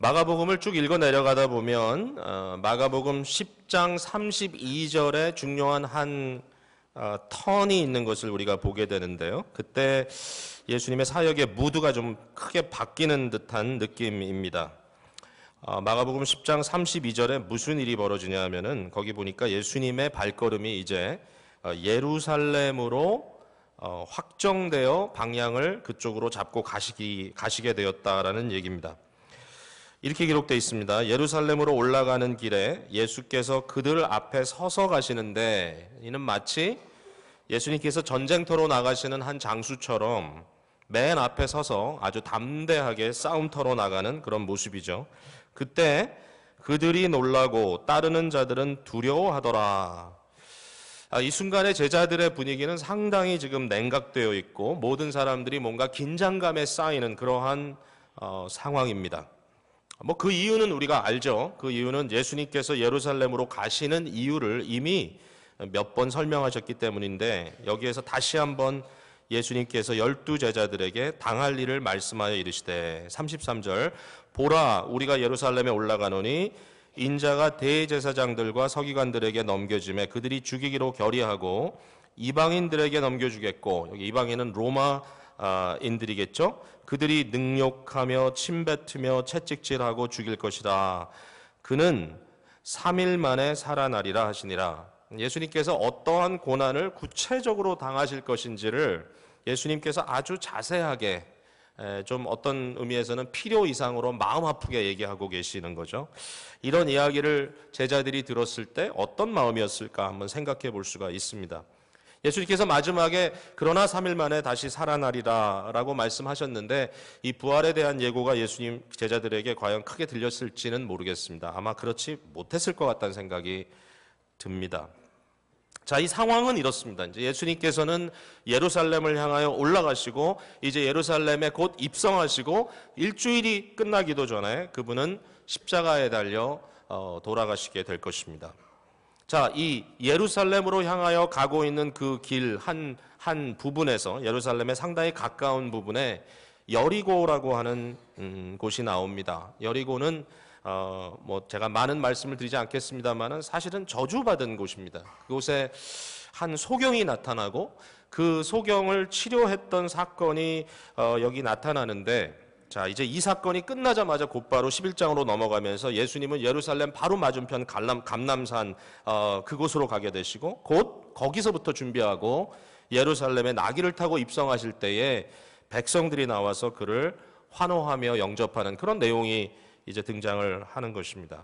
마가복음을 쭉 읽어 내려가다 보면 마가복음 10장 32절에 중요한 한 턴이 있는 것을 우리가 보게 되는데요. 그때 예수님의 사역의 무드가 좀 크게 바뀌는 듯한 느낌입니다. 마가복음 10장 32절에 무슨 일이 벌어지냐 하면은 거기 보니까 예수님의 발걸음이 이제 예루살렘으로 확정되어 방향을 그쪽으로 잡고 가시게 되었다라는 얘기입니다. 이렇게 기록되어 있습니다. 예루살렘으로 올라가는 길에 예수께서 그들 앞에 서서 가시는데, 이는 마치 예수님께서 전쟁터로 나가시는 한 장수처럼 맨 앞에 서서 아주 담대하게 싸움터로 나가는 그런 모습이죠. 그때 그들이 놀라고 따르는 자들은 두려워하더라. 이 순간에 제자들의 분위기는 상당히 지금 냉각되어 있고 모든 사람들이 뭔가 긴장감에 쌓이는 그러한 상황입니다. 그 이유는 우리가 알죠. 그 이유는 예수님께서 예루살렘으로 가시는 이유를 이미 몇 번 설명하셨기 때문인데, 여기에서 다시 한번 예수님께서 12 제자들에게 당할 일을 말씀하여 이르시되 33절 보라 우리가 예루살렘에 올라가노니 인자가 대제사장들과 서기관들에게 넘겨짐에 그들이 죽이기로 결의하고 이방인들에게 넘겨주겠고, 여기 이방인은 로마 인들이겠죠. 그들이 능욕하며 침뱉으며 채찍질하고 죽일 것이라. 그는 3일 만에 살아나리라 하시니라. 예수님께서 어떠한 고난을 구체적으로 당하실 것인지를 예수님께서 아주 자세하게, 좀 어떤 의미에서는 필요 이상으로 마음 아프게 얘기하고 계시는 거죠. 이런 이야기를 제자들이 들었을 때 어떤 마음이었을까 한번 생각해 볼 수가 있습니다. 예수님께서 마지막에 그러나 3일 만에 다시 살아나리라 라고 말씀하셨는데, 이 부활에 대한 예고가 예수님 제자들에게 과연 크게 들렸을지는 모르겠습니다. 아마 그렇지 못했을 것 같다는 생각이 듭니다. 자, 이 상황은 이렇습니다. 이제 예수님께서는 예루살렘을 향하여 올라가시고 이제 예루살렘에 곧 입성하시고 일주일이 끝나기도 전에 그분은 십자가에 달려 돌아가시게 될 것입니다. 자, 이 예루살렘으로 향하여 가고 있는 그 길 한 부분에서, 예루살렘에 상당히 가까운 부분에 여리고라고 하는 곳이 나옵니다. 여리고는 제가 많은 말씀을 드리지 않겠습니다만은 사실은 저주받은 곳입니다. 그곳에 한 소경이 나타나고 그 소경을 치료했던 사건이 여기 나타나는데, 자, 이제 이 사건이 끝나자마자 곧바로 11장으로 넘어가면서 예수님은 예루살렘 바로 맞은편 감람산 그곳으로 가게 되시고 곧 거기서부터 준비하고 예루살렘에 나귀를 타고 입성하실 때에 백성들이 나와서 그를 환호하며 영접하는 그런 내용이 이제 등장을 하는 것입니다.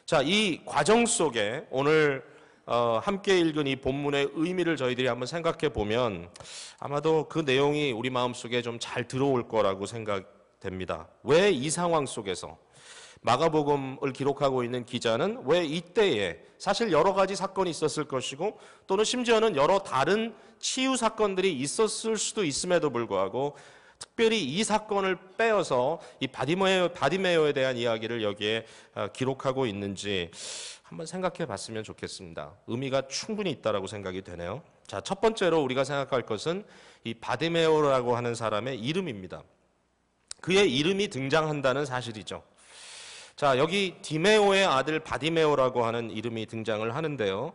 자, 이 과정 속에 오늘 함께 읽은 이 본문의 의미를 저희들이 한번 생각해 보면 아마도 그 내용이 우리 마음속에 좀 잘 들어올 거라고 생각됩니다. 왜 이 상황 속에서 마가복음을 기록하고 있는 기자는 왜 이때에, 사실 여러 가지 사건이 있었을 것이고 또는 심지어는 여러 다른 치유 사건들이 있었을 수도 있음에도 불구하고 특별히 이 사건을 빼어서 이 바디메오에 대한 이야기를 여기에 기록하고 있는지 한번 생각해 봤으면 좋겠습니다. 의미가 충분히 있다라고 생각이 되네요. 자, 첫 번째로 우리가 생각할 것은 이 바디메오라고 하는 사람의 이름입니다. 그의 이름이 등장한다는 사실이죠. 자, 여기 디메오의 아들 바디메오라고 하는 이름이 등장을 하는데요.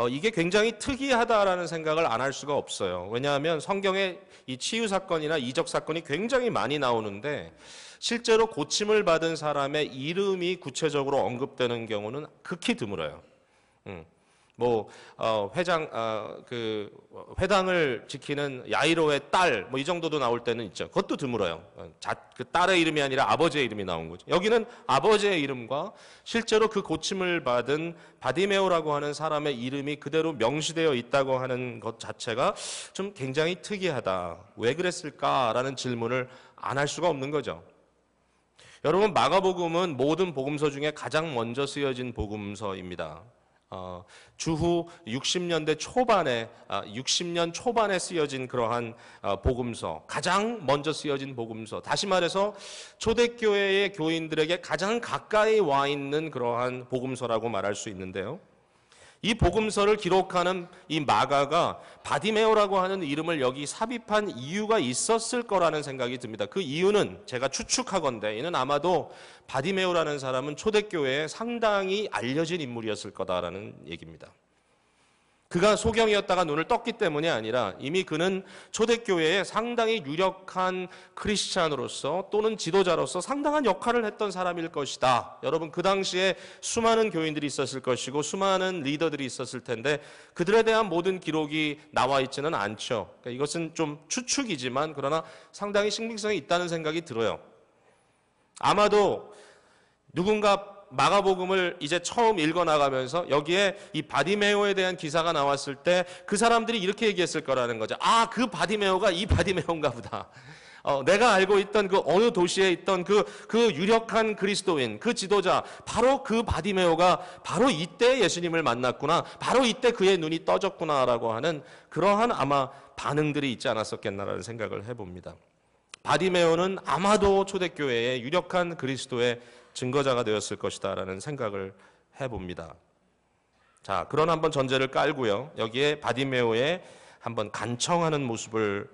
이게 굉장히 특이하다라는 생각을 안 할 수가 없어요. 왜냐하면 성경에 이 치유 사건이나 이적 사건이 굉장히 많이 나오는데 실제로 고침을 받은 사람의 이름이 구체적으로 언급되는 경우는 극히 드물어요. 회당을 지키는 야이로의 딸, 이 정도도 나올 때는 있죠. 그것도 드물어요. 그 딸의 이름이 아니라 아버지의 이름이 나온 거죠. 여기는 아버지의 이름과 실제로 그 고침을 받은 바디메오라고 하는 사람의 이름이 그대로 명시되어 있다고 하는 것 자체가 좀 굉장히 특이하다. 왜 그랬을까라는 질문을 안 할 수가 없는 거죠. 여러분, 마가복음은 모든 복음서 중에 가장 먼저 쓰여진 복음서입니다. 주후 60년대 초반에 60년 초반에 쓰여진 그러한 복음서, 가장 먼저 쓰여진 복음서, 다시 말해서 초대교회의 교인들에게 가장 가까이 와 있는 그러한 복음서라고 말할 수 있는데요. 이 복음서를 기록하는 이 마가가 바디메오라고 하는 이름을 여기 삽입한 이유가 있었을 거라는 생각이 듭니다. 그 이유는 제가 추측하건대 이는 아마도 바디메오라는 사람은 초대교회에 상당히 알려진 인물이었을 거다라는 얘기입니다. 그가 소경이었다가 눈을 떴기 때문이 아니라 이미 그는 초대교회에 상당히 유력한 크리스찬으로서 또는 지도자로서 상당한 역할을 했던 사람일 것이다. 여러분, 그 당시에 수많은 교인들이 있었을 것이고 수많은 리더들이 있었을 텐데 그들에 대한 모든 기록이 나와 있지는 않죠. 그러니까 이것은 좀 추측이지만 그러나 상당히 신빙성이 있다는 생각이 들어요. 아마도 누군가 마가복음을 이제 처음 읽어나가면서 여기에 이 바디메오에 대한 기사가 나왔을 때 그 사람들이 이렇게 얘기했을 거라는 거죠. 아, 그 바디메오가 이 바디메오인가 보다. 내가 알고 있던 그 어느 도시에 있던 그 유력한 그리스도인, 그 지도자, 바로 그 바디메오가 바로 이때 예수님을 만났구나. 바로 이때 그의 눈이 떠졌구나라고 하는 그러한 아마 반응들이 있지 않았었겠나라는 생각을 해봅니다. 바디메오는 아마도 초대교회의 유력한 그리스도의 증거자가 되었을 것이다라는 생각을 해봅니다. 자, 그런 한번 전제를 깔고요. 여기에 바디메오의 한번 간청하는 모습을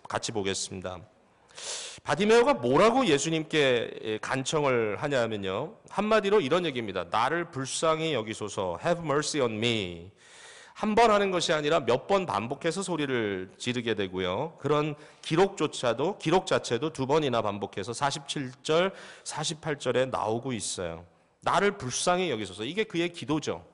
같이 보겠습니다. 바디메오가 뭐라고 예수님께 간청을 하냐면요. 한마디로 이런 얘기입니다. 나를 불쌍히 여기소서. Have mercy on me. 한 번 하는 것이 아니라 몇 번 반복해서 소리를 지르게 되고요. 그런 기록 자체도 두 번이나 반복해서 47절, 48절에 나오고 있어요. 나를 불쌍히 여기소서. 이게 그의 기도죠.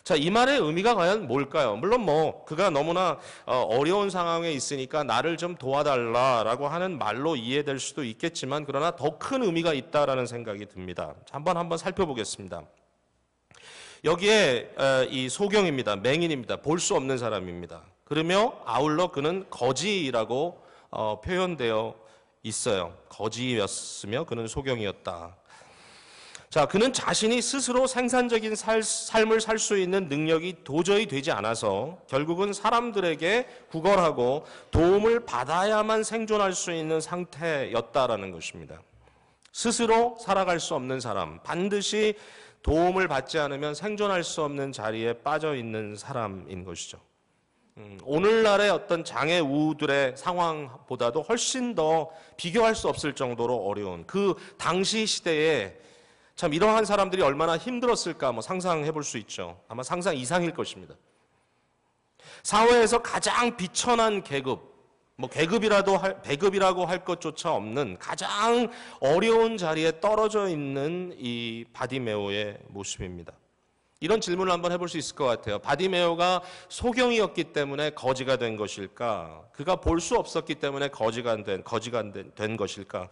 자, 이 말의 의미가 과연 뭘까요? 물론 그가 너무나 어려운 상황에 있으니까 나를 좀 도와달라라고 하는 말로 이해될 수도 있겠지만 그러나 더 큰 의미가 있다라는 생각이 듭니다. 한번 살펴보겠습니다. 여기에 이 소경입니다. 맹인입니다. 볼 수 없는 사람입니다. 그러며 아울러 그는 거지라고 표현되어 있어요. 거지였으며 그는 소경이었다. 자, 그는 자신이 스스로 생산적인 삶을 살 수 있는 능력이 도저히 되지 않아서 결국은 사람들에게 구걸하고 도움을 받아야만 생존할 수 있는 상태였다라는 것입니다. 스스로 살아갈 수 없는 사람, 반드시 도움을 받지 않으면 생존할 수 없는 자리에 빠져 있는 사람인 것이죠. 오늘날의 어떤 장애우들의 상황보다도 훨씬 더 비교할 수 없을 정도로 어려운 그 당시 시대에 참 이러한 사람들이 얼마나 힘들었을까 상상해 볼 수 있죠. 아마 상상 이상일 것입니다. 사회에서 가장 비천한 계급, 배급이라고 할 것조차 없는 가장 어려운 자리에 떨어져 있는 이 바디메오의 모습입니다. 이런 질문을 한번 해볼 수 있을 것 같아요. 바디메오가 소경이었기 때문에 거지가 된 것일까? 그가 볼 수 없었기 때문에 거지가 된 것일까?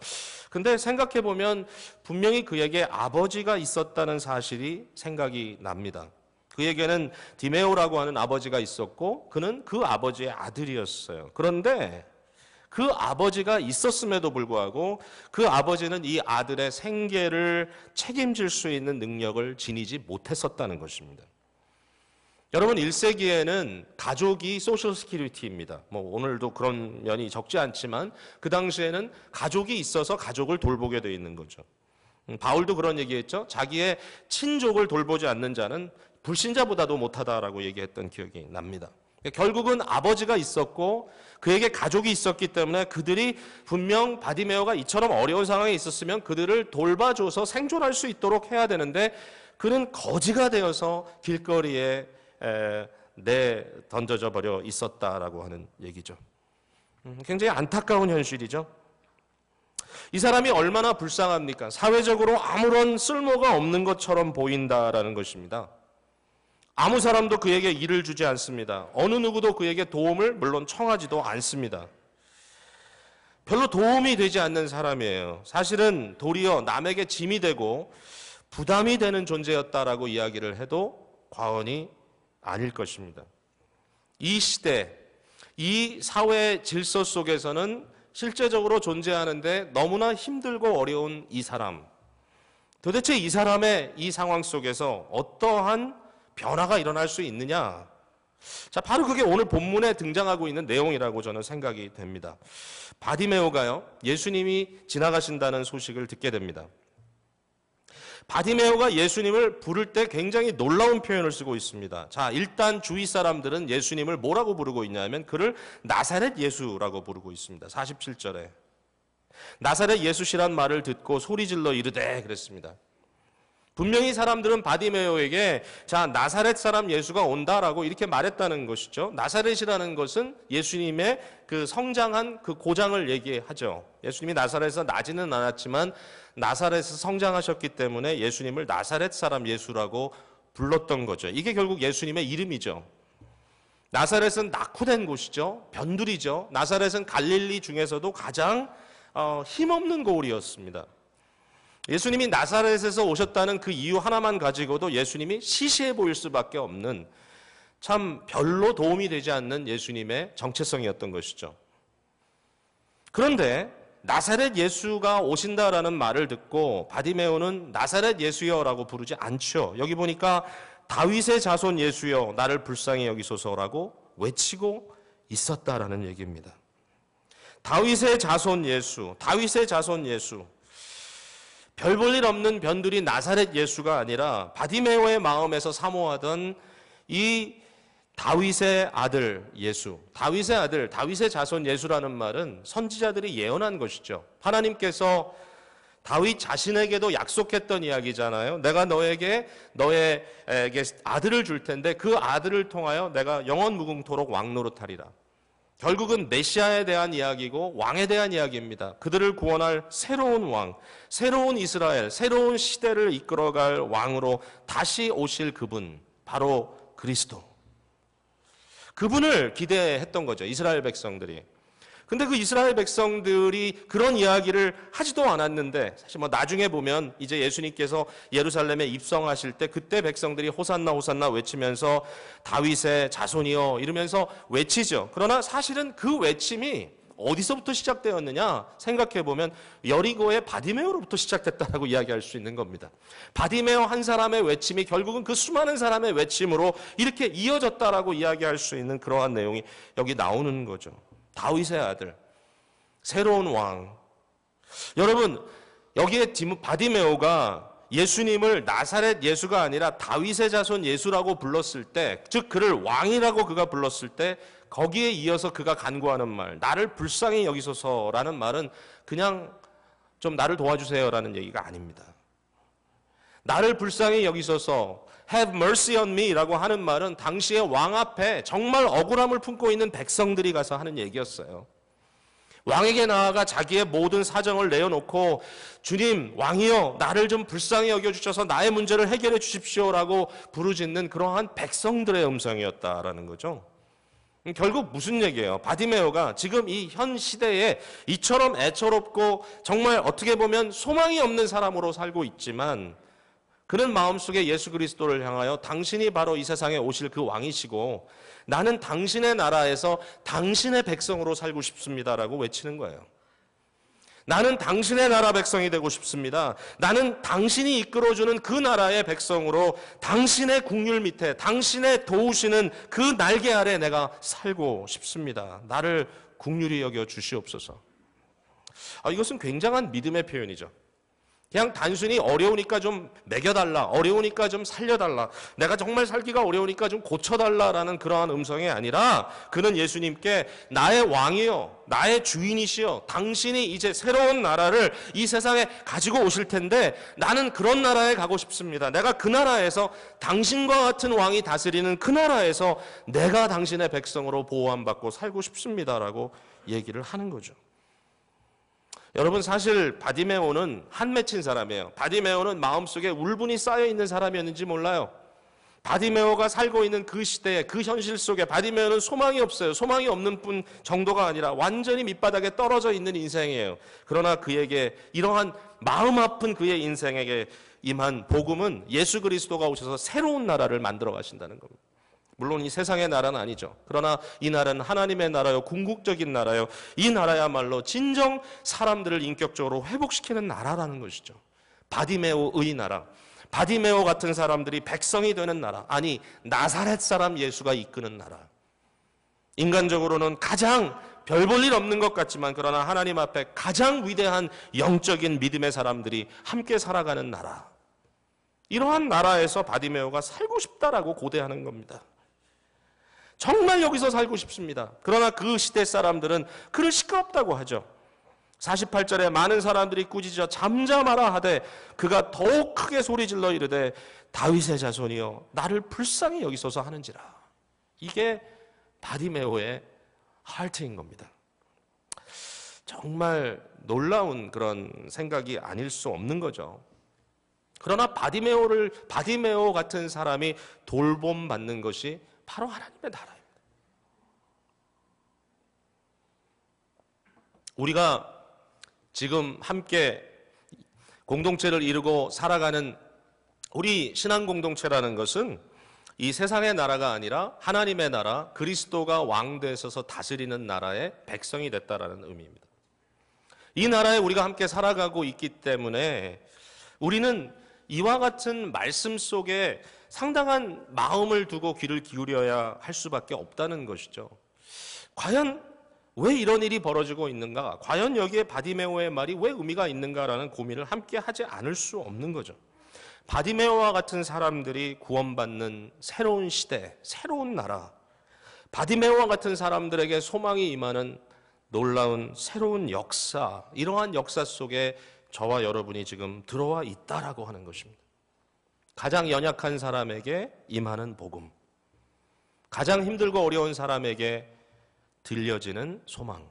근데 생각해 보면 분명히 그에게 아버지가 있었다는 사실이 생각이 납니다. 그에게는 디메오라고 하는 아버지가 있었고 그는 그 아버지의 아들이었어요. 그런데 그 아버지가 있었음에도 불구하고 그 아버지는 이 아들의 생계를 책임질 수 있는 능력을 지니지 못했었다는 것입니다. 여러분, 1세기에는 가족이 소셜 시큐리티입니다. 오늘도 그런 면이 적지 않지만 그 당시에는 가족이 있어서 가족을 돌보게 되어 있는 거죠. 바울도 그런 얘기했죠. 자기의 친족을 돌보지 않는 자는 불신자보다도 못하다라고 얘기했던 기억이 납니다. 결국은 아버지가 있었고 그에게 가족이 있었기 때문에 그들이 분명 바디메오가 이처럼 어려운 상황에 있었으면 그들을 돌봐줘서 생존할 수 있도록 해야 되는데 그는 거지가 되어서 길거리에 던져져 버려 있었다라고 하는 얘기죠. 굉장히 안타까운 현실이죠. 이 사람이 얼마나 불쌍합니까? 사회적으로 아무런 쓸모가 없는 것처럼 보인다라는 것입니다. 아무 사람도 그에게 일을 주지 않습니다. 어느 누구도 그에게 도움을 물론 청하지도 않습니다. 별로 도움이 되지 않는 사람이에요. 사실은 도리어 남에게 짐이 되고 부담이 되는 존재였다라고 이야기를 해도 과언이 아닐 것입니다. 이 시대, 이 사회 질서 속에서는 실제적으로 존재하는데 너무나 힘들고 어려운 이 사람, 도대체 이 사람의 이 상황 속에서 어떠한 변화가 일어날 수 있느냐? 자, 바로 그게 오늘 본문에 등장하고 있는 내용이라고 저는 생각이 됩니다. 바디메오가요, 예수님이 지나가신다는 소식을 듣게 됩니다. 바디메오가 예수님을 부를 때 굉장히 놀라운 표현을 쓰고 있습니다. 자, 일단 주위 사람들은 예수님을 뭐라고 부르고 있냐면 그를 나사렛 예수라고 부르고 있습니다. 47절에. 나사렛 예수시란 말을 듣고 소리질러 이르되 그랬습니다. 분명히 사람들은 바디메오에게 자, 나사렛 사람 예수가 온다라고 이렇게 말했다는 것이죠. 나사렛이라는 것은 예수님의 그 성장한 그 고장을 얘기하죠. 예수님이 나사렛에서 나지는 않았지만 나사렛에서 성장하셨기 때문에 예수님을 나사렛 사람 예수라고 불렀던 거죠. 이게 결국 예수님의 이름이죠. 나사렛은 낙후된 곳이죠. 변두리죠. 나사렛은 갈릴리 중에서도 가장 힘없는 고을이었습니다. 예수님이 나사렛에서 오셨다는 그 이유 하나만 가지고도 예수님이 시시해 보일 수밖에 없는 참 별로 도움이 되지 않는 예수님의 정체성이었던 것이죠. 그런데 나사렛 예수가 오신다라는 말을 듣고 바디메오는 나사렛 예수여라고 부르지 않죠. 여기 보니까 다윗의 자손 예수여 나를 불쌍히 여기소서라고 외치고 있었다라는 얘기입니다. 다윗의 자손 예수, 다윗의 자손 예수. 별 볼 일 없는 변두리 나사렛 예수가 아니라 바디메오의 마음에서 사모하던 이 다윗의 아들 예수, 다윗의 아들, 다윗의 자손 예수라는 말은 선지자들이 예언한 것이죠. 하나님께서 다윗 자신에게도 약속했던 이야기잖아요. 내가 너에게 아들을 줄 텐데 그 아들을 통하여 내가 영원 무궁토록 왕노릇하리라. 결국은 메시아에 대한 이야기고 왕에 대한 이야기입니다. 그들을 구원할 새로운 왕, 새로운 이스라엘, 새로운 시대를 이끌어갈 왕으로 다시 오실 그분, 바로 그리스도. 그분을 기대했던 거죠, 이스라엘 백성들이. 근데 그 이스라엘 백성들이 그런 이야기를 하지도 않았는데 사실 뭐 나중에 보면 이제 예수님께서 예루살렘에 입성하실 때 그때 백성들이 호산나 호산나 외치면서 다윗의 자손이여 이러면서 외치죠. 그러나 사실은 그 외침이 어디서부터 시작되었느냐 생각해 보면 여리고의 바디메오로부터 시작됐다라고 이야기할 수 있는 겁니다. 바디메오 한 사람의 외침이 결국은 그 수많은 사람의 외침으로 이렇게 이어졌다라고 이야기할 수 있는 그러한 내용이 여기 나오는 거죠. 다윗의 아들, 새로운 왕. 여러분, 여기에 바디메오가 예수님을 나사렛 예수가 아니라 다윗의 자손 예수라고 불렀을 때, 즉 그를 왕이라고 그가 불렀을 때 거기에 이어서 그가 간구하는 말, 나를 불쌍히 여기소서라는 말은 그냥 좀 나를 도와주세요라는 얘기가 아닙니다. 나를 불쌍히 여기소서, have mercy on me 라고 하는 말은 당시의 왕 앞에 정말 억울함을 품고 있는 백성들이 가서 하는 얘기였어요. 왕에게 나아가 자기의 모든 사정을 내어놓고 주님, 왕이여 나를 좀 불쌍히 여겨주셔서 나의 문제를 해결해 주십시오라고 부르짖는 그러한 백성들의 음성이었다라는 거죠. 결국 무슨 얘기예요? 바디메오가 지금 이 현 시대에 이처럼 애처롭고 정말 어떻게 보면 소망이 없는 사람으로 살고 있지만 그는 마음속에 예수 그리스도를 향하여 당신이 바로 이 세상에 오실 그 왕이시고 나는 당신의 나라에서 당신의 백성으로 살고 싶습니다라고 외치는 거예요. 나는 당신의 나라 백성이 되고 싶습니다. 나는 당신이 이끌어주는 그 나라의 백성으로 당신의 국률 밑에 당신의 도우시는 그 날개 아래 내가 살고 싶습니다. 나를 국률이 여겨 주시옵소서. 이것은 굉장한 믿음의 표현이죠. 그냥 단순히 어려우니까 좀 먹여달라, 어려우니까 좀 살려달라, 내가 정말 살기가 어려우니까 좀 고쳐달라라는 그러한 음성이 아니라 그는 예수님께 나의 왕이요, 나의 주인이시여, 당신이 이제 새로운 나라를 이 세상에 가지고 오실 텐데 나는 그런 나라에 가고 싶습니다. 내가 그 나라에서 당신과 같은 왕이 다스리는 그 나라에서 내가 당신의 백성으로 보호함받고 살고 싶습니다라고 얘기를 하는 거죠. 여러분, 사실 바디메오는 한 맺힌 사람이에요. 바디메오는 마음속에 울분이 쌓여있는 사람이었는지 몰라요. 바디메오가 살고 있는 그 시대에 그 현실 속에 바디메오는 소망이 없어요. 소망이 없는 뿐 정도가 아니라 완전히 밑바닥에 떨어져 있는 인생이에요. 그러나 그에게 이러한 마음 아픈 그의 인생에게 임한 복음은 예수 그리스도가 오셔서 새로운 나라를 만들어 가신다는 겁니다. 물론 이 세상의 나라는 아니죠. 그러나 이 나라는 하나님의 나라요, 궁극적인 나라요. 이 나라야말로 진정 사람들을 인격적으로 회복시키는 나라라는 것이죠. 바디메오의 나라. 바디메오 같은 사람들이 백성이 되는 나라. 아니, 나사렛 사람 예수가 이끄는 나라. 인간적으로는 가장 별 볼 일 없는 것 같지만 그러나 하나님 앞에 가장 위대한 영적인 믿음의 사람들이 함께 살아가는 나라. 이러한 나라에서 바디메오가 살고 싶다라고 고대하는 겁니다. 정말 여기서 살고 싶습니다. 그러나 그 시대 사람들은 그를 시끄럽다고 하죠. 48절에 많은 사람들이 꾸짖어 잠잠하라 하되 그가 더욱 크게 소리질러 이르되 다윗의 자손이여 나를 불쌍히 여기소서 하는지라. 이게 바디메오의 하트인 겁니다. 정말 놀라운 그런 생각이 아닐 수 없는 거죠. 그러나 바디메오 같은 사람이 돌봄받는 것이 바로 하나님의 나라입니다. 우리가 지금 함께 공동체를 이루고 살아가는 우리 신앙 공동체라는 것은 이 세상의 나라가 아니라 하나님의 나라, 그리스도가 왕 되셔서 다스리는 나라의 백성이 됐다라는 의미입니다. 이 나라에 우리가 함께 살아가고 있기 때문에 우리는 이와 같은 말씀 속에 상당한 마음을 두고 귀를 기울여야 할 수밖에 없다는 것이죠. 과연 왜 이런 일이 벌어지고 있는가? 과연 여기에 바디메오의 말이 왜 의미가 있는가라는 고민을 함께 하지 않을 수 없는 거죠. 바디메오와 같은 사람들이 구원받는 새로운 시대, 새로운 나라, 바디메오와 같은 사람들에게 소망이 임하는 놀라운 새로운 역사, 이러한 역사 속에 저와 여러분이 지금 들어와 있다라고 하는 것입니다. 가장 연약한 사람에게 임하는 복음, 가장 힘들고 어려운 사람에게 들려지는 소망.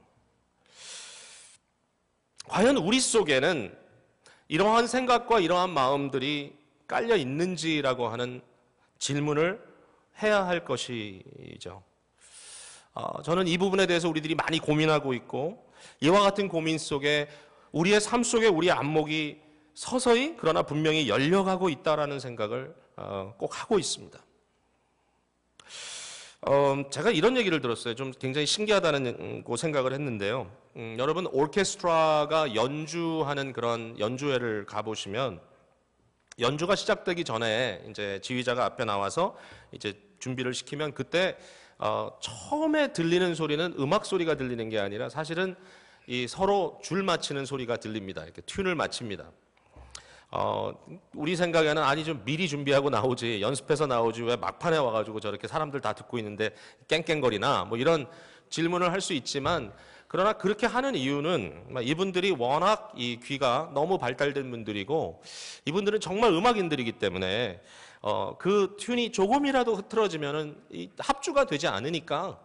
과연 우리 속에는 이러한 생각과 이러한 마음들이 깔려 있는지라고 하는 질문을 해야 할 것이죠. 저는 이 부분에 대해서 우리들이 많이 고민하고 있고 이와 같은 고민 속에 우리의 삶 속에 우리의 안목이 서서히 그러나 분명히 열려가고 있다라는 생각을 꼭 하고 있습니다. 제가 이런 얘기를 들었어요. 좀 굉장히 신기하다는 생각을 했는데요. 여러분 오케스트라가 연주하는 그런 연주회를 가보시면 연주가 시작되기 전에 이제 지휘자가 앞에 나와서 이제 준비를 시키면 그때 처음에 들리는 소리는 음악 소리가 들리는 게 아니라 사실은 이 서로 줄 맞추는 소리가 들립니다. 이렇게 튠을 맞춥니다. 우리 생각에는 아니 좀 미리 준비하고 나오지 연습해서 나오지 왜 막판에 와가지고 저렇게 사람들 다 듣고 있는데 깽깽거리나 뭐 이런 질문을 할 수 있지만 그러나 그렇게 하는 이유는 이분들이 워낙 이 귀가 너무 발달된 분들이고 이분들은 정말 음악인들이기 때문에 그 튠이 조금이라도 흐트러지면은 이 합주가 되지 않으니까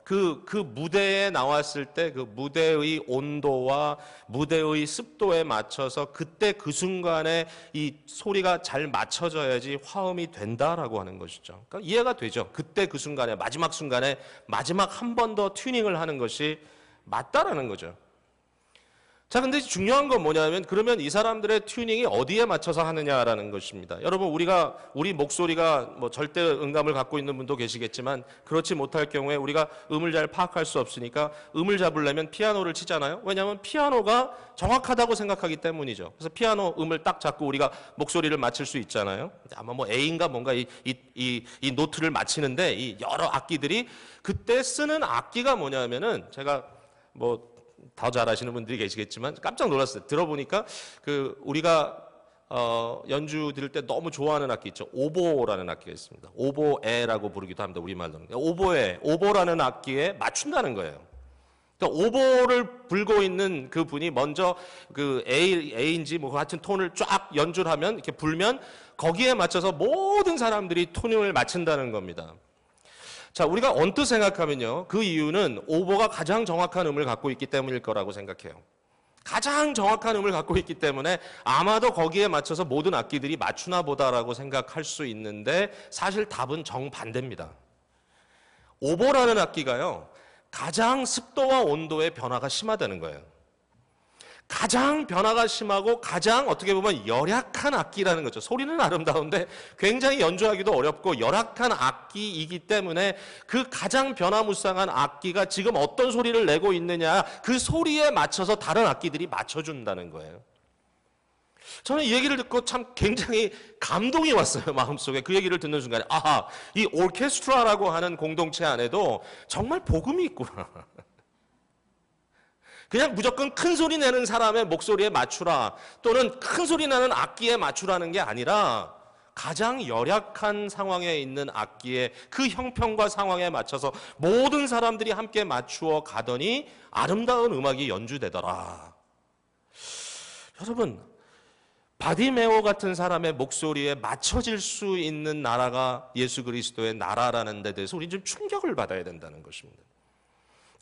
그 무대에 나왔을 때 그 무대의 온도와 무대의 습도에 맞춰서 그때 그 순간에 이 소리가 잘 맞춰져야지 화음이 된다라고 하는 것이죠. 그러니까 이해가 되죠. 그때 그 순간에 마지막 한 번 더 튜닝을 하는 것이 맞다라는 거죠. 자, 근데 중요한 건 뭐냐면 그러면 이 사람들의 튜닝이 어디에 맞춰서 하느냐라는 것입니다. 여러분 우리 목소리가 뭐 절대 음감을 갖고 있는 분도 계시겠지만 그렇지 못할 경우에 우리가 음을 잘 파악할 수 없으니까 음을 잡으려면 피아노를 치잖아요. 왜냐하면 피아노가 정확하다고 생각하기 때문이죠. 그래서 피아노 음을 딱 잡고 우리가 목소리를 맞출 수 있잖아요. 아마 뭐 A인가 뭔가 이 노트를 맞히는데 이 여러 악기들이 그때 쓰는 악기가 뭐냐면은 제가 뭐 더 잘 아시는 분들이 계시겠지만 깜짝 놀랐어요. 들어보니까 그 우리가 연주 들을 때 너무 좋아하는 악기 있죠. 오보라는 악기가 있습니다. 오보에라고 부르기도 합니다. 우리말로는. 오보라는 악기에 맞춘다는 거예요. 그러니까 오보를 불고 있는 그 분이 먼저 그 A인지 뭐 같은 톤을 쫙 연주를 하면 이렇게 불면 거기에 맞춰서 모든 사람들이 톤을 맞춘다는 겁니다. 자, 우리가 언뜻 생각하면요. 그 이유는 오보가 가장 정확한 음을 갖고 있기 때문일 거라고 생각해요. 가장 정확한 음을 갖고 있기 때문에 아마도 거기에 맞춰서 모든 악기들이 맞추나 보다라고 생각할 수 있는데 사실 답은 정반대입니다. 오보라는 악기가요. 가장 습도와 온도의 변화가 심하다는 거예요. 가장 변화가 심하고 가장 어떻게 보면 열악한 악기라는 거죠. 소리는 아름다운데 굉장히 연주하기도 어렵고 열악한 악기이기 때문에 그 가장 변화무쌍한 악기가 지금 어떤 소리를 내고 있느냐 그 소리에 맞춰서 다른 악기들이 맞춰준다는 거예요. 저는 이 얘기를 듣고 참 굉장히 감동이 왔어요. 마음속에 그 얘기를 듣는 순간에 아하, 이 오케스트라라고 하는 공동체 안에도 정말 복음이 있구나. 그냥 무조건 큰 소리 내는 사람의 목소리에 맞추라 또는 큰 소리 나는 악기에 맞추라는 게 아니라 가장 열악한 상황에 있는 악기에 그 형편과 상황에 맞춰서 모든 사람들이 함께 맞추어 가더니 아름다운 음악이 연주되더라. 여러분, 바디메오 같은 사람의 목소리에 맞춰질 수 있는 나라가 예수 그리스도의 나라라는 데 대해서 우리는 좀 충격을 받아야 된다는 것입니다.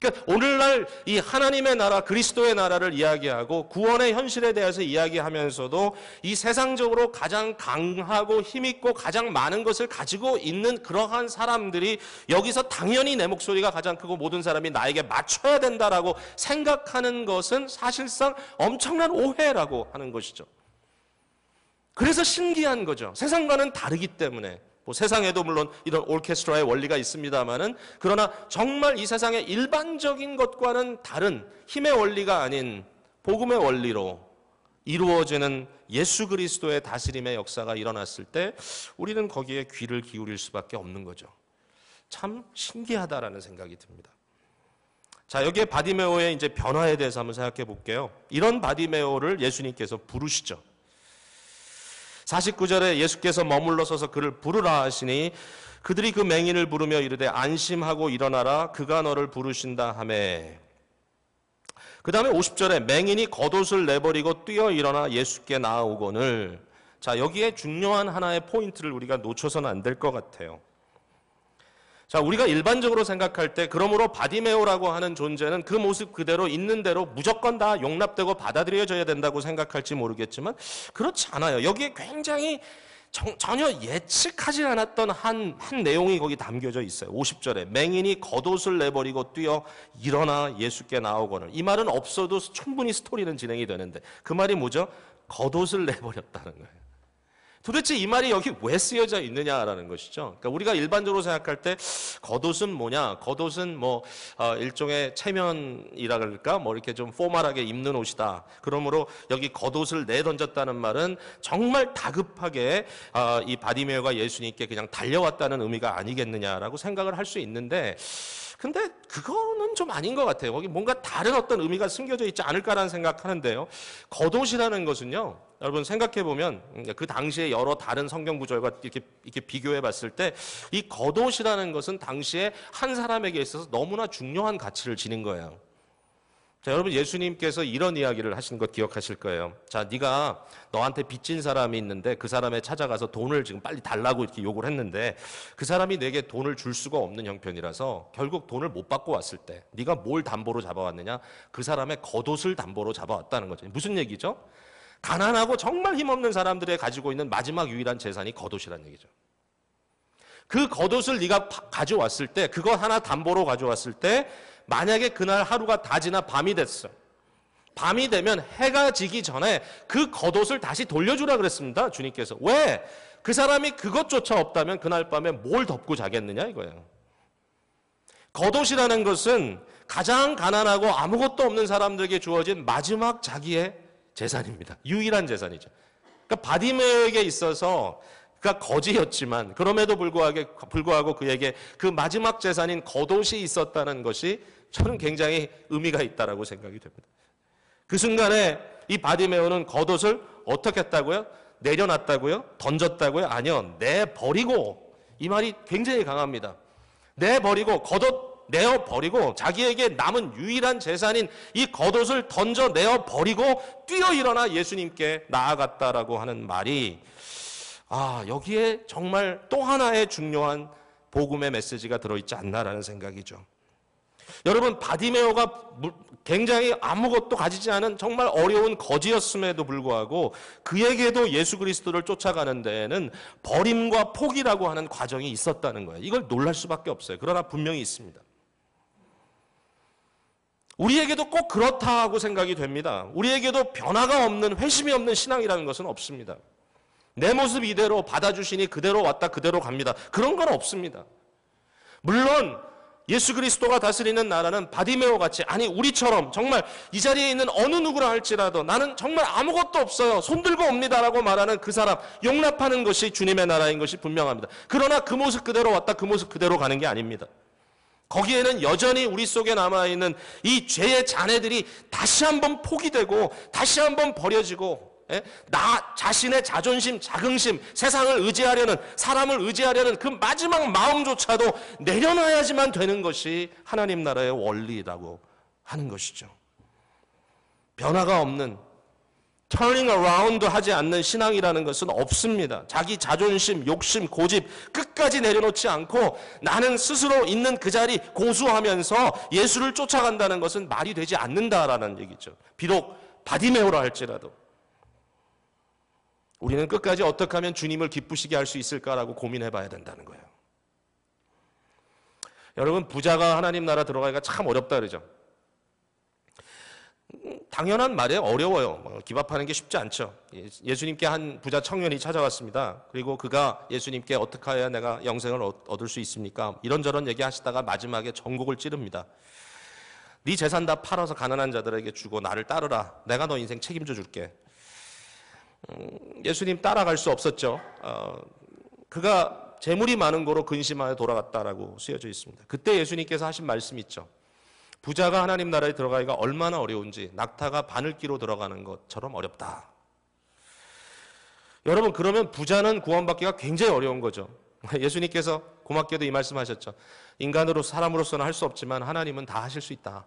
그러니까 오늘날 이 하나님의 나라, 그리스도의 나라를 이야기하고 구원의 현실에 대해서 이야기하면서도 이 세상적으로 가장 강하고 힘있고 가장 많은 것을 가지고 있는 그러한 사람들이 여기서 당연히 내 목소리가 가장 크고 모든 사람이 나에게 맞춰야 된다라고 생각하는 것은 사실상 엄청난 오해라고 하는 것이죠. 그래서 신기한 거죠. 세상과는 다르기 때문에. 뭐 세상에도 물론 이런 오케스트라의 원리가 있습니다만은 그러나 정말 이 세상의 일반적인 것과는 다른 힘의 원리가 아닌 복음의 원리로 이루어지는 예수 그리스도의 다스림의 역사가 일어났을 때 우리는 거기에 귀를 기울일 수밖에 없는 거죠. 참 신기하다라는 생각이 듭니다. 자, 여기에 바디메오의 이제 변화에 대해서 한번 생각해 볼게요. 이런 바디메오를 예수님께서 부르시죠. 49절에 예수께서 머물러 서서 그를 부르라 하시니 그들이 그 맹인을 부르며 이르되 안심하고 일어나라 그가 너를 부르신다 하매. 그 다음에 50절에 맹인이 겉옷을 내버리고 뛰어 일어나 예수께 나아오거늘. 자, 여기에 중요한 하나의 포인트를 우리가 놓쳐서는 안 될 것 같아요. 자, 우리가 일반적으로 생각할 때 그러므로 바디메오라고 하는 존재는 그 모습 그대로 있는 대로 무조건 다 용납되고 받아들여져야 된다고 생각할지 모르겠지만 그렇지 않아요. 여기에 굉장히 전혀 예측하지 않았던 한 내용이 거기 담겨져 있어요. 50절에 맹인이 겉옷을 내버리고 뛰어 일어나 예수께 나오거늘. 이 말은 없어도 충분히 스토리는 진행이 되는데 그 말이 뭐죠? 겉옷을 내버렸다는 거예요. 도대체 이 말이 여기 왜 쓰여져 있느냐라는 것이죠. 그러니까 우리가 일반적으로 생각할 때 겉옷은 뭐냐? 겉옷은 뭐 일종의 체면이라 그럴까? 뭐 이렇게 좀 포멀하게 입는 옷이다. 그러므로 여기 겉옷을 내던졌다는 말은 정말 다급하게 이 바디메오가 예수님께 그냥 달려왔다는 의미가 아니겠느냐라고 생각을 할 수 있는데 근데 그거는 좀 아닌 것 같아요. 거기 뭔가 다른 어떤 의미가 숨겨져 있지 않을까라는 생각하는데요. 겉옷이라는 것은요. 여러분 생각해 보면 그 당시에 여러 다른 성경 구절과 이렇게 비교해 봤을 때 이 겉옷이라는 것은 당시에 한 사람에게 있어서 너무나 중요한 가치를 지닌 거예요. 자, 여러분 예수님께서 이런 이야기를 하신 것 기억하실 거예요. 자, 네가 너한테 빚진 사람이 있는데 그 사람에 찾아가서 돈을 지금 빨리 달라고 이렇게 요구를 했는데 그 사람이 내게 돈을 줄 수가 없는 형편이라서 결국 돈을 못 받고 왔을 때 네가 뭘 담보로 잡아왔느냐? 그 사람의 겉옷을 담보로 잡아왔다는 거죠. 무슨 얘기죠? 가난하고 정말 힘없는 사람들이 가지고 있는 마지막 유일한 재산이 겉옷이라는 얘기죠. 그 겉옷을 네가 가져왔을 때 그거 하나 담보로 가져왔을 때 만약에 그날 하루가 다 지나 밤이 됐어. 밤이 되면 해가 지기 전에 그 겉옷을 다시 돌려주라 그랬습니다. 주님께서. 왜? 그 사람이 그것조차 없다면 그날 밤에 뭘 덮고 자겠느냐 이거예요. 겉옷이라는 것은 가장 가난하고 아무것도 없는 사람들에게 주어진 마지막 자기의 재산입니다. 유일한 재산이죠. 그러니까 바디메오에게 있어서 그가 거지였지만 그럼에도 불구하고 그에게 그 마지막 재산인 겉옷이 있었다는 것이 저는 굉장히 의미가 있다라고 생각이 됩니다. 그 순간에 이 바디메오는 겉옷을 어떻게 했다고요? 내려놨다고요? 던졌다고요? 아니요. 내버리고. 이 말이 굉장히 강합니다. 내버리고 겉옷 내어버리고 자기에게 남은 유일한 재산인 이 겉옷을 던져 내어버리고 뛰어 일어나 예수님께 나아갔다라고 하는 말이 여기에 정말 또 하나의 중요한 복음의 메시지가 들어있지 않나라는 생각이죠. 여러분 바디메오가 굉장히 아무것도 가지지 않은 정말 어려운 거지였음에도 불구하고 그에게도 예수 그리스도를 쫓아가는 데에는 버림과 포기라고 하는 과정이 있었다는 거예요. 이걸 놀랄 수밖에 없어요. 그러나 분명히 있습니다. 우리에게도 꼭 그렇다고 생각이 됩니다. 우리에게도 변화가 없는 회심이 없는 신앙이라는 것은 없습니다. 내 모습 이대로 받아주시니 그대로 왔다 그대로 갑니다. 그런 건 없습니다. 물론 예수 그리스도가 다스리는 나라는 바디메오 같이 아니 우리처럼 정말 이 자리에 있는 어느 누구라 할지라도 나는 정말 아무것도 없어요. 손들고 옵니다라고 말하는 그 사람 용납하는 것이 주님의 나라인 것이 분명합니다. 그러나 그 모습 그대로 왔다 그 모습 그대로 가는 게 아닙니다. 거기에는 여전히 우리 속에 남아있는 이 죄의 잔해들이 다시 한번 포기되고 다시 한번 버려지고, 나 자신의 자존심, 자긍심, 세상을 의지하려는, 사람을 의지하려는 그 마지막 마음조차도 내려놔야지만 되는 것이 하나님 나라의 원리라고 하는 것이죠. 변화가 없는, turning around 하지 않는 신앙이라는 것은 없습니다. 자기 자존심, 욕심, 고집 끝까지 내려놓지 않고 나는 스스로 있는 그 자리 고수하면서 예수를 쫓아간다는 것은 말이 되지 않는다라는 얘기죠. 비록 바디메오라 할지라도 우리는 끝까지 어떻게 하면 주님을 기쁘시게 할 수 있을까라고 고민해 봐야 된다는 거예요. 여러분, 부자가 하나님 나라 들어가기가 참 어렵다 그러죠. 당연한 말이에요. 어려워요. 기밥하는 게 쉽지 않죠. 예수님께 한 부자 청년이 찾아왔습니다. 그리고 그가 예수님께 어떻게 해야 내가 영생을 얻을 수 있습니까? 이런저런 얘기하시다가 마지막에 전곡을 찌릅니다. 네 재산 다 팔아서 가난한 자들에게 주고 나를 따르라. 내가 너 인생 책임져 줄게. 예수님 따라갈 수 없었죠. 그가 재물이 많은 거로 근심하여 돌아갔다라고 쓰여져 있습니다. 그때 예수님께서 하신 말씀이 있죠. 부자가 하나님 나라에 들어가기가 얼마나 어려운지 낙타가 바늘기로 들어가는 것처럼 어렵다. 여러분, 그러면 부자는 구원받기가 굉장히 어려운 거죠. 예수님께서 고맙게도 이 말씀하셨죠. 인간으로, 사람으로서는 할 수 없지만 하나님은 다 하실 수 있다.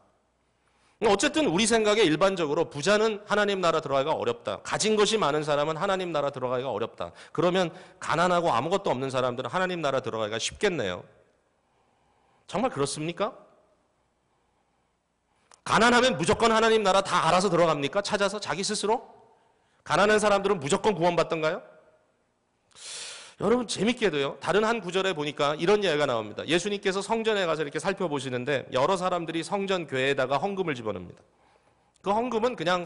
어쨌든 우리 생각에 일반적으로 부자는 하나님 나라 들어가기가 어렵다. 가진 것이 많은 사람은 하나님 나라 들어가기가 어렵다. 그러면 가난하고 아무것도 없는 사람들은 하나님 나라 들어가기가 쉽겠네요. 정말 그렇습니까? 가난하면 무조건 하나님 나라 다 알아서 들어갑니까? 찾아서 자기 스스로? 가난한 사람들은 무조건 구원받던가요? 여러분, 재밌게도요, 다른 한 구절에 보니까 이런 이야기가 나옵니다. 예수님께서 성전에 가서 이렇게 살펴보시는데 여러 사람들이 성전 교회에다가 헌금을 집어넣습니다. 그 헌금은 그냥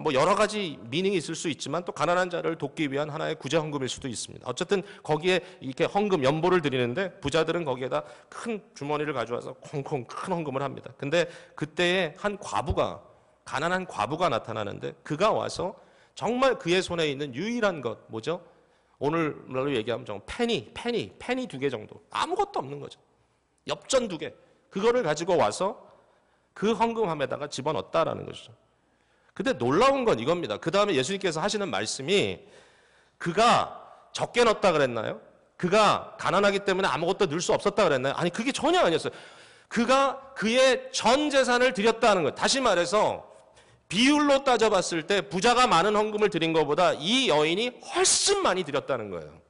뭐 여러 가지 미닝이 있을 수 있지만 또 가난한 자를 돕기 위한 하나의 구제 헌금일 수도 있습니다. 어쨌든 거기에 이렇게 헌금, 연보를 드리는데 부자들은 거기에다 큰 주머니를 가져와서 콩콩 큰 헌금을 합니다. 근데 그때에 한 과부가, 가난한 과부가 나타나는데 그가 와서 정말 그의 손에 있는 유일한 것, 뭐죠? 오늘날로 얘기하면 좀 페니 2개 정도. 아무것도 없는 거죠. 엽전 2개. 그거를 가지고 와서 그 헌금함에다가 집어넣었다라는 것이죠. 근데 놀라운 건 이겁니다. 그 다음에 예수님께서 하시는 말씀이 그가 적게 넣었다 그랬나요? 그가 가난하기 때문에 아무것도 넣을 수 없었다 그랬나요? 아니, 그게 전혀 아니었어요. 그가 그의 전 재산을 드렸다는 거예요. 다시 말해서 비율로 따져봤을 때 부자가 많은 헌금을 드린 것보다 이 여인이 훨씬 많이 드렸다는 거예요.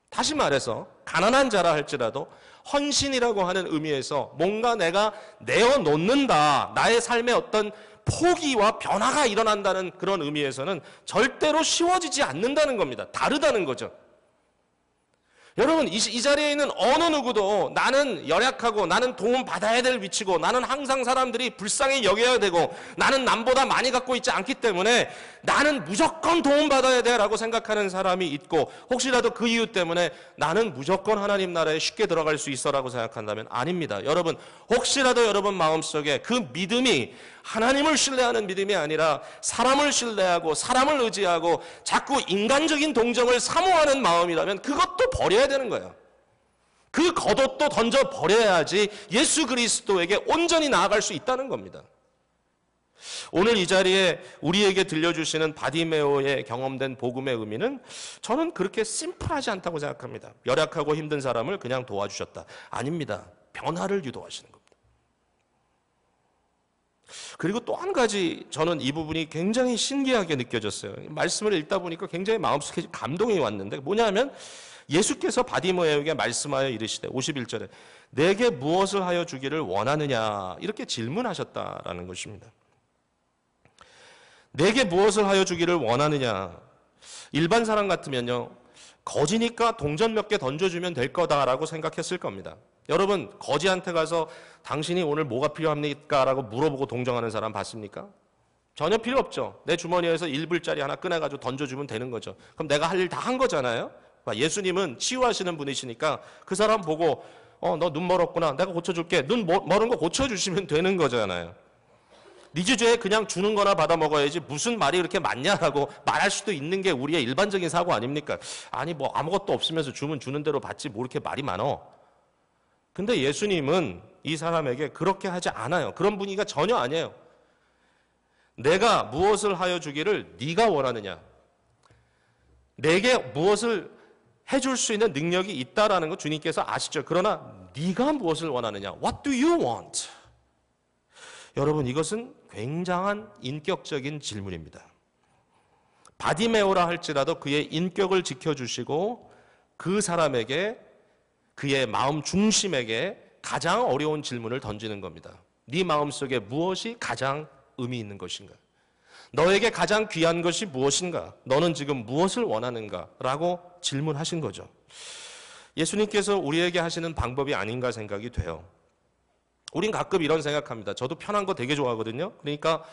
다시 말해서 가난한 자라 할지라도 헌신이라고 하는 의미에서 뭔가 내가 내어놓는다, 나의 삶에 어떤 포기와 변화가 일어난다는 그런 의미에서는 절대로 쉬워지지 않는다는 겁니다. 다르다는 거죠. 여러분, 이 자리에 있는 어느 누구도 나는 열약하고 나는 도움 받아야 될 위치고 나는 항상 사람들이 불쌍히 여겨야 되고 나는 남보다 많이 갖고 있지 않기 때문에 나는 무조건 도움 받아야 돼라고 생각하는 사람이 있고, 혹시라도 그 이유 때문에 나는 무조건 하나님 나라에 쉽게 들어갈 수 있어라고 생각한다면 아닙니다. 여러분, 혹시라도 여러분 마음속에 그 믿음이 하나님을 신뢰하는 믿음이 아니라 사람을 신뢰하고 사람을 의지하고 자꾸 인간적인 동정을 사모하는 마음이라면 그것도 버려야 되는 거예요. 그 겉옷도 던져 버려야지 예수 그리스도에게 온전히 나아갈 수 있다는 겁니다. 오늘 이 자리에 우리에게 들려주시는 바디메오의 경험된 복음의 의미는 저는 그렇게 심플하지 않다고 생각합니다. 열악하고 힘든 사람을 그냥 도와주셨다. 아닙니다. 변화를 유도하시는 겁니다. 그리고 또 한 가지 저는 이 부분이 굉장히 신기하게 느껴졌어요. 말씀을 읽다 보니까 굉장히 마음속에 감동이 왔는데 뭐냐면 예수께서 바디메오에게 말씀하여 이르시되 51절에 내게 무엇을 하여 주기를 원하느냐 이렇게 질문하셨다라는 것입니다. 내게 무엇을 하여 주기를 원하느냐. 일반 사람 같으면요, 거지니까 동전 몇 개 던져주면 될 거다라고 생각했을 겁니다. 여러분, 거지한테 가서 당신이 오늘 뭐가 필요합니까? 라고 물어보고 동정하는 사람 봤습니까? 전혀 필요 없죠. 내 주머니에서 1불짜리 하나 꺼내가지고 던져주면 되는 거죠. 그럼 내가 할 일 다 한 거잖아요. 예수님은 치유하시는 분이시니까 그 사람 보고 너 눈 멀었구나. 내가 고쳐줄게. 눈 멀은 거 고쳐주시면 되는 거잖아요. 네 주제에 그냥 주는 거나 받아 먹어야지 무슨 말이 그렇게 많냐라고 말할 수도 있는 게 우리의 일반적인 사고 아닙니까? 아니 뭐 아무것도 없으면서 주면 주는 대로 받지 뭐 이렇게 말이 많어. 근데 예수님은 이 사람에게 그렇게 하지 않아요. 그런 분위기가 전혀 아니에요. 내가 무엇을 하여 주기를 네가 원하느냐? 내게 무엇을 해줄 수 있는 능력이 있다라는 거 주님께서 아시죠? 그러나 네가 무엇을 원하느냐? What do you want? 여러분, 이것은 굉장한 인격적인 질문입니다. 바디메오라 할지라도 그의 인격을 지켜주시고 그 사람에게, 그의 마음 중심에게 가장 어려운 질문을 던지는 겁니다. 네 마음속에 무엇이 가장 의미 있는 것인가? 너에게 가장 귀한 것이 무엇인가? 너는 지금 무엇을 원하는가? 라고 질문하신 거죠. 예수님께서 우리에게 하시는 방법이 아닌가 생각이 돼요. 우린 가끔 이런 생각합니다. 저도 편한 거 되게 좋아하거든요. 그러니까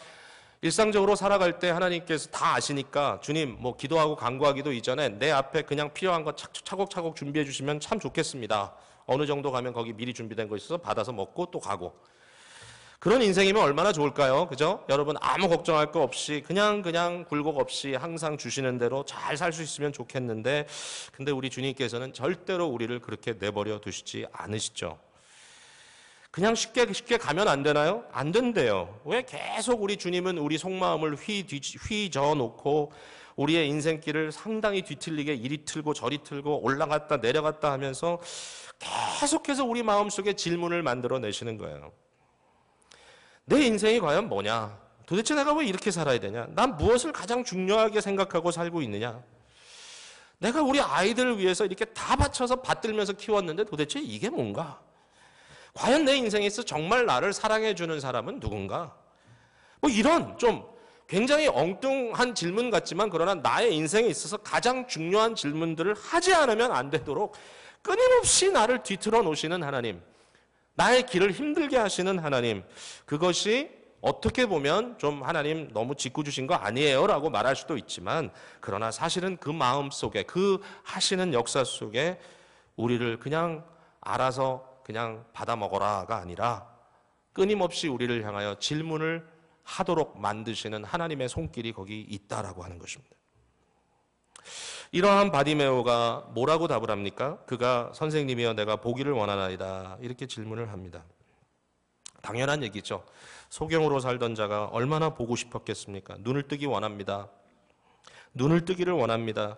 일상적으로 살아갈 때 하나님께서 다 아시니까 주님 뭐 기도하고 간구하기도 이전에 내 앞에 그냥 필요한 거 차곡차곡 준비해 주시면 참 좋겠습니다. 어느 정도 가면 거기 미리 준비된 거 있어서 받아서 먹고 또 가고. 그런 인생이면 얼마나 좋을까요? 그죠? 여러분 아무 걱정할 거 없이 그냥 굴곡 없이 항상 주시는 대로 잘 살 수 있으면 좋겠는데, 근데 우리 주님께서는 절대로 우리를 그렇게 내버려 두시지 않으시죠. 그냥 쉽게 가면 안 되나요? 안 된대요. 왜 계속 우리 주님은 우리 속마음을 휘저어 놓고 우리의 인생길을 상당히 뒤틀리게 이리 틀고 저리 틀고 올라갔다 내려갔다 하면서 계속해서 우리 마음속에 질문을 만들어 내시는 거예요. 내 인생이 과연 뭐냐? 도대체 내가 왜 이렇게 살아야 되냐? 난 무엇을 가장 중요하게 생각하고 살고 있느냐? 내가 우리 아이들을 위해서 이렇게 다 바쳐서 받들면서 키웠는데 도대체 이게 뭔가? 과연 내 인생에서 정말 나를 사랑해주는 사람은 누군가? 뭐 이런 좀 굉장히 엉뚱한 질문 같지만 그러나 나의 인생에 있어서 가장 중요한 질문들을 하지 않으면 안 되도록 끊임없이 나를 뒤틀어 놓으시는 하나님, 나의 길을 힘들게 하시는 하나님, 그것이 어떻게 보면 좀 하나님 너무 짓궂 주신 거 아니에요 라고 말할 수도 있지만, 그러나 사실은 그 마음 속에, 그 하시는 역사 속에 우리를 그냥 알아서 그냥 받아 먹어라가 아니라 끊임없이 우리를 향하여 질문을 하도록 만드시는 하나님의 손길이 거기 있다라고 하는 것입니다. 이러한 바디메오가 뭐라고 답을 합니까? 그가 선생님이여 내가 보기를 원하나이다 이렇게 질문을 합니다. 당연한 얘기죠. 소경으로 살던 자가 얼마나 보고 싶었겠습니까? 눈을 뜨기 원합니다. 눈을 뜨기를 원합니다.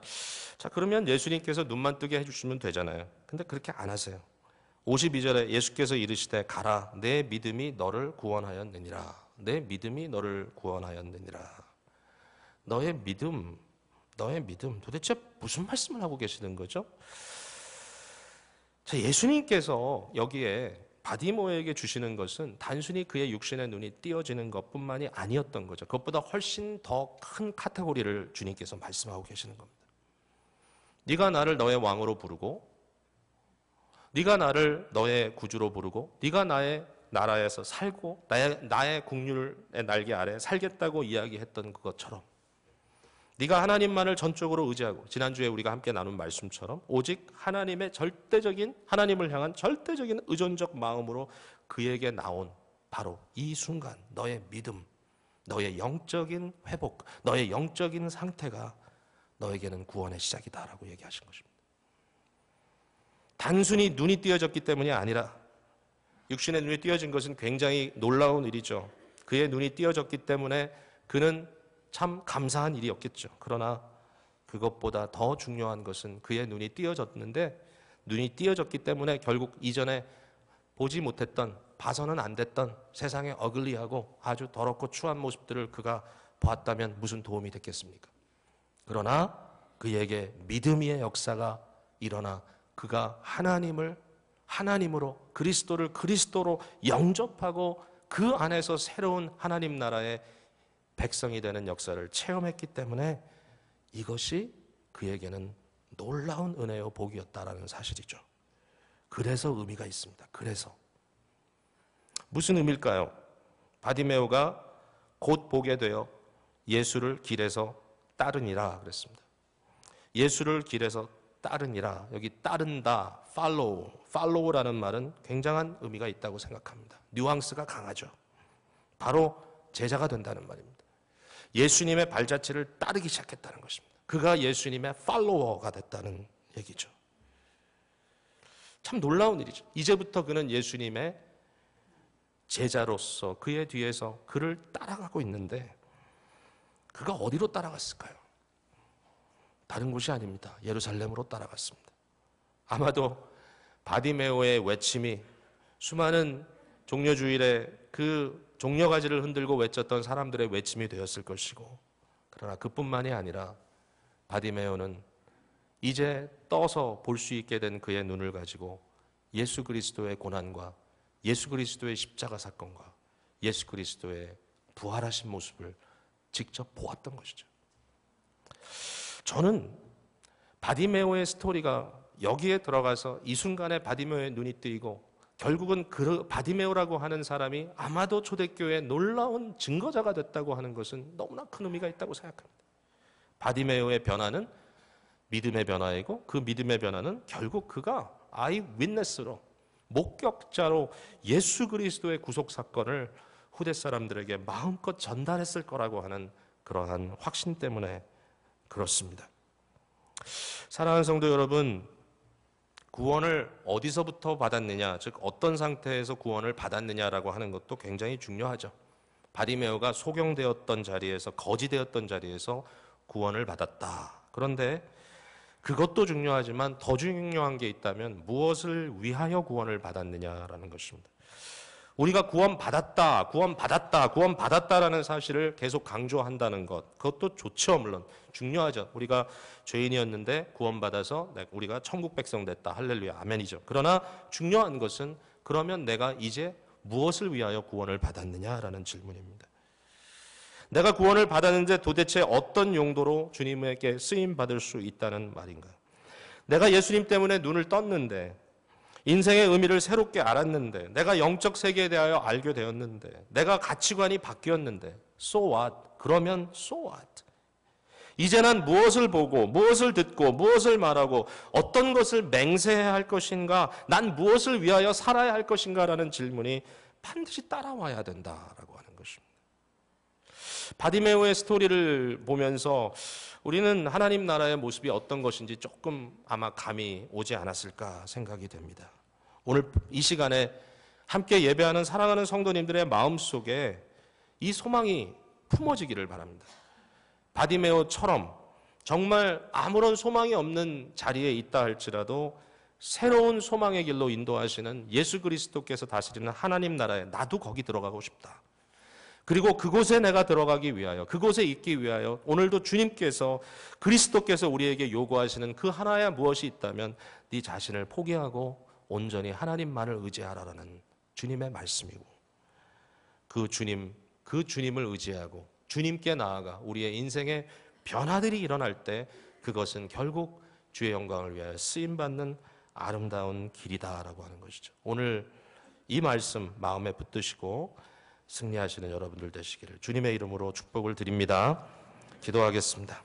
자, 그러면 예수님께서 눈만 뜨게 해주시면 되잖아요. 근데 그렇게 안 하세요. 52절에 예수께서 이르시되 가라 내 믿음이 너를 구원하였느니라. 내 믿음이 너를 구원하였느니라. 너의 믿음 도대체 무슨 말씀을 하고 계시는 거죠? 자, 예수님께서 여기에 바디모에게 주시는 것은 단순히 그의 육신의 눈이 띄어지는 것뿐만이 아니었던 거죠. 그것보다 훨씬 더 큰 카테고리를 주님께서 말씀하고 계시는 겁니다. 네가 나를 너의 왕으로 부르고, 네가 나를 너의 구주로 부르고, 네가 나의 나라에서 살고 나의 국률의 날개 아래 살겠다고 이야기했던 그것처럼, 네가 하나님만을 전적으로 의지하고, 지난주에 우리가 함께 나눈 말씀처럼 오직 하나님의 절대적인, 하나님을 향한 절대적인 의존적 마음으로 그에게 나온 바로 이 순간 너의 믿음, 너의 영적인 회복, 너의 영적인 상태가 너에게는 구원의 시작이다라고 얘기하신 것입니다. 단순히 눈이 띄어졌기 때문이 아니라, 육신의 눈이 띄어진 것은 굉장히 놀라운 일이죠. 그의 눈이 띄어졌기 때문에 그는 참 감사한 일이었겠죠. 그러나 그것보다 더 중요한 것은 그의 눈이 띄어졌는데, 눈이 띄어졌기 때문에 결국 이전에 보지 못했던, 봐서는 안 됐던 세상의 어글리하고 아주 더럽고 추한 모습들을 그가 보았다면 무슨 도움이 됐겠습니까? 그러나 그에게 믿음의 역사가 일어나 그가 하나님으로, 그리스도를 그리스도로 영접하고 그 안에서 새로운 하나님 나라의 백성이 되는 역사를 체험했기 때문에 이것이 그에게는 놀라운 은혜요 복이었다라는 사실이죠. 그래서 의미가 있습니다. 그래서 무슨 의미일까요? 바디메오가 곧 보게 되어 예수를 길에서 따르니라 그랬습니다. 예수를 길에서 따르니라. 여기 따른다, follow라는 말은 굉장한 의미가 있다고 생각합니다. 뉘앙스가 강하죠. 바로 제자가 된다는 말입니다. 예수님의 발자취를 따르기 시작했다는 것입니다. 그가 예수님의 팔로워가 됐다는 얘기죠. 참 놀라운 일이죠. 이제부터 그는 예수님의 제자로서 그의 뒤에서 그를 따라가고 있는데 그가 어디로 따라갔을까요? 다른 곳이 아닙니다. 예루살렘으로 따라갔습니다. 아마도 바디메오의 외침이 수많은 종려주일에 그 종려가지를 흔들고 외쳤던 사람들의 외침이 되었을 것이고, 그러나 그뿐만이 아니라 바디메오는 이제 떠서 볼 수 있게 된 그의 눈을 가지고 예수 그리스도의 고난과 예수 그리스도의 십자가 사건과 예수 그리스도의 부활하신 모습을 직접 보았던 것이죠. 저는 바디메오의 스토리가 여기에 들어가서 이 순간에 바디메오의 눈이 뜨이고 결국은 그 바디메오라고 하는 사람이 아마도 초대교회의 놀라운 증거자가 됐다고 하는 것은 너무나 큰 의미가 있다고 생각합니다. 바디메오의 변화는 믿음의 변화이고 그 믿음의 변화는 결국 그가 아이 윈네스로 목격자로 예수 그리스도의 구속 사건을 후대 사람들에게 마음껏 전달했을 거라고 하는 그러한 확신 때문에 그렇습니다. 사랑하는 성도 여러분, 구원을 어디서부터 받았느냐, 즉 어떤 상태에서 구원을 받았느냐라고 하는 것도 굉장히 중요하죠. 바디메오가 소경되었던 자리에서, 거지되었던 자리에서 구원을 받았다. 그런데 그것도 중요하지만 더 중요한 게 있다면 무엇을 위하여 구원을 받았느냐라는 것입니다. 우리가 구원받았다라는 사실을 계속 강조한다는 것, 그것도 좋죠. 물론 중요하죠. 우리가 죄인이었는데 구원받아서 우리가 천국 백성 됐다. 할렐루야, 아멘이죠. 그러나 중요한 것은 그러면 내가 이제 무엇을 위하여 구원을 받았느냐라는 질문입니다. 내가 구원을 받았는데 도대체 어떤 용도로 주님에게 쓰임받을 수 있다는 말인가요? 내가 예수님 때문에 눈을 떴는데, 인생의 의미를 새롭게 알았는데, 내가 영적 세계에 대하여 알게 되었는데, 내가 가치관이 바뀌었는데, so what? 그러면 so what? 이제 난 무엇을 보고, 무엇을 듣고, 무엇을 말하고, 어떤 것을 맹세해야 할 것인가, 난 무엇을 위하여 살아야 할 것인가라는 질문이 반드시 따라와야 된다라고 하는 것입니다. 바디메오의 스토리를 보면서 우리는 하나님 나라의 모습이 어떤 것인지 조금 아마 감이 오지 않았을까 생각이 됩니다. 오늘 이 시간에 함께 예배하는 사랑하는 성도님들의 마음속에 이 소망이 품어지기를 바랍니다. 바디메오처럼 정말 아무런 소망이 없는 자리에 있다 할지라도 새로운 소망의 길로 인도하시는 예수 그리스도께서 다스리는 하나님 나라에 나도 거기 들어가고 싶다. 그리고 그곳에 내가 들어가기 위하여, 그곳에 있기 위하여 오늘도 주님께서, 그리스도께서 우리에게 요구하시는 그 하나야 무엇이 있다면 네 자신을 포기하고 온전히 하나님만을 의지하라라는 주님의 말씀이고, 그 주님을 의지하고 주님께 나아가 우리의 인생의 변화들이 일어날 때 그것은 결국 주의 영광을 위하여 쓰임받는 아름다운 길이다라고 하는 것이죠. 오늘 이 말씀 마음에 붙드시고 승리하시는 여러분들 되시기를 주님의 이름으로 축복을 드립니다. 기도하겠습니다.